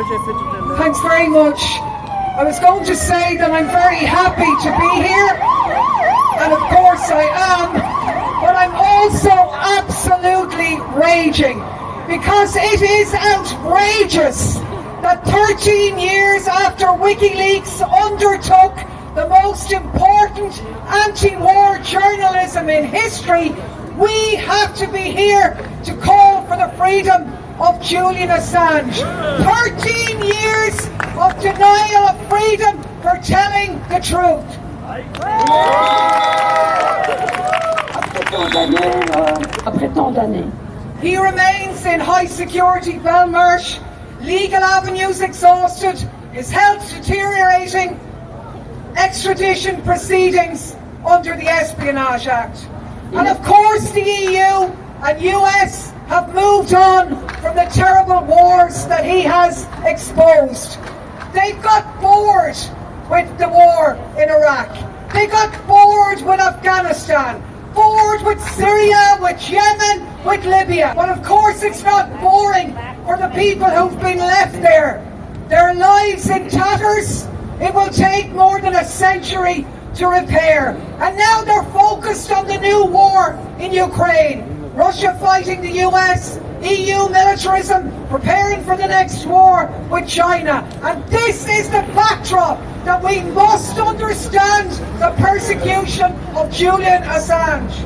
Thanks very much. I was going to say that I'm very happy to be here, and of course I am, but I'm also absolutely raging, because it is outrageous that 13 years after WikiLeaks undertook the most important anti-war journalism in history, we have to be here to call for the freedom of Julian Assange. 13 years of denial of freedom for telling the truth. Après tant d'années. He remains in high security Belmarsh, legal avenues exhausted, his health deteriorating, extradition proceedings under the Espionage Act. And of course the EU and US have moved on from the terrible wars that he has exposed. They've got bored with the war in Iraq. They got bored with Afghanistan, bored with Syria, with Yemen, with Libya. But of course it's not boring for the people who've been left there. Their lives in tatters. It will take more than a century to repair. And now they're focused on the new war in Ukraine. Russia fighting the US, EU militarism, preparing for the next war with China. And this is the backdrop that we must understand the persecution of Julian Assange.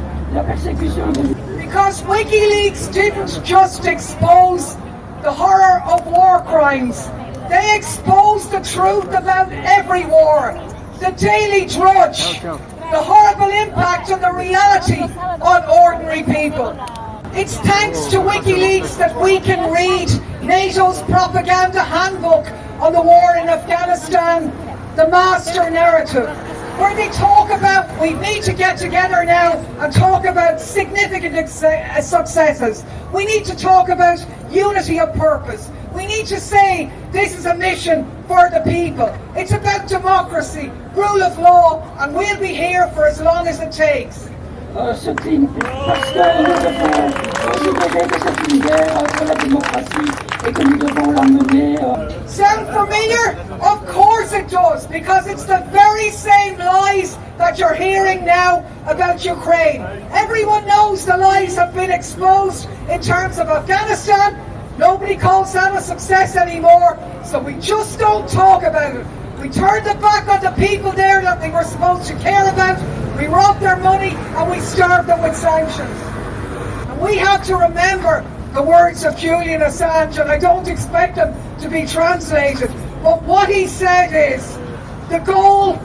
Because WikiLeaks didn't just expose the horror of war crimes. They exposed the truth about every war. The daily drudge, the horrible impact and the reality on ordinary people. It's thanks to WikiLeaks that we can read NATO's propaganda handbook on the war in Afghanistan, the master narrative, where they talk about, we need to get together now and talk about significant successes. We need to talk about unity of purpose. We need to say this is a mission for the people. It's about democracy, rule of law, and we'll be here for as long as it takes. Ce crime, parce que nous devons considérer que c'est une guerre pour la démocratie et que nous devons la mener. Sound familiar? Of course it does, because it's the very same lies that you're hearing now about Ukraine. Everyone knows the lies have been exposed in terms of Afghanistan. Nobody calls that a success anymore, so we just don't talk about it. We turned the back on the people there that we were supposed to care about, we robbed their money and we starved them with sanctions. And we have to remember the words of Julian Assange, and I don't expect them to be translated, but what he said is, the goal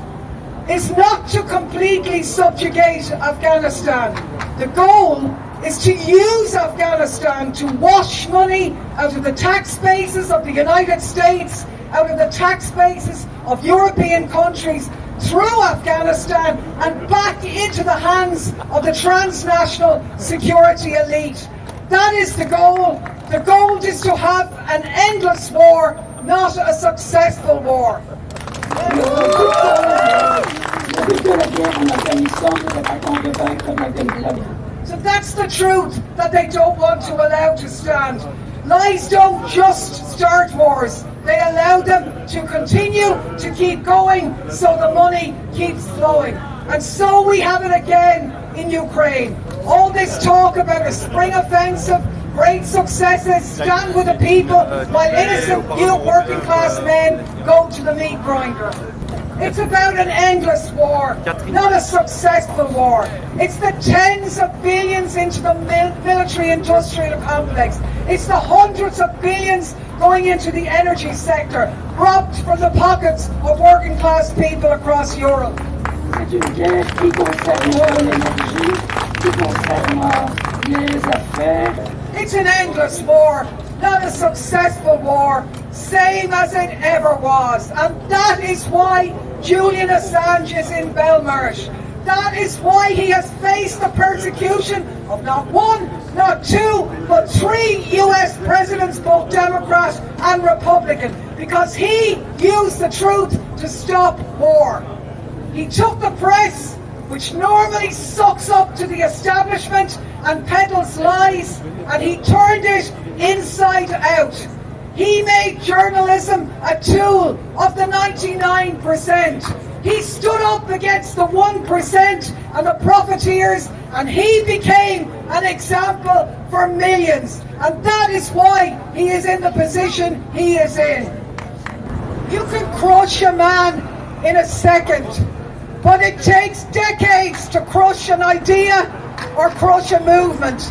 is not to completely subjugate Afghanistan. The goal is to use Afghanistan to wash money out of the tax bases of the United States, out of the tax bases of European countries, through Afghanistan and back into the hands of the transnational security elite. That is the goal. The goal is to have an endless war, not a successful war. So that's the truth that they don't want to allow to stand. Lies don't just start wars, they allow them to continue to keep going so the money keeps flowing. And so we have it again in Ukraine. All this talk about a spring offensive, great successes, stand with the people, while innocent youth working class men go to the meat grinder. It's about an endless war, not a successful war. It's the tens of billions into the military-industrial complex. It's the hundreds of billions going into the energy sector, robbed from the pockets of working-class people across Europe. C'est une guerre qui concerne l'énergie, qui concerne les affaires. It's an endless war, not a successful war, same as it ever was. And that is why Julian Assange is in Belmarsh. That is why he has faced the persecution of not one, not two, but 3 US presidents, both Democrat and Republican, because he used the truth to stop war. He took the press, which normally sucks up to the establishment and peddles lies, and he turned it inside out. He made journalism a tool of the 99%. He stood up against the 1% and the profiteers, and he became an example for millions. And that is why he is in the position he is in. You can crush a man in a second, but it takes decades to crush an idea or crush a movement.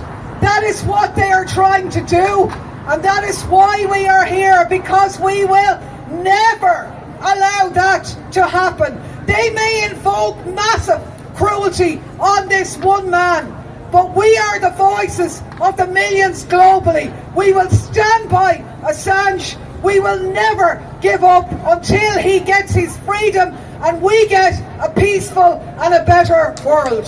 That is what they are trying to do, and that is why we are here, because we will never allow that to happen. They may invoke massive cruelty on this one man, but we are the voices of the millions globally. We will stand by Assange. We will never give up until he gets his freedom and we get a peaceful and a better world.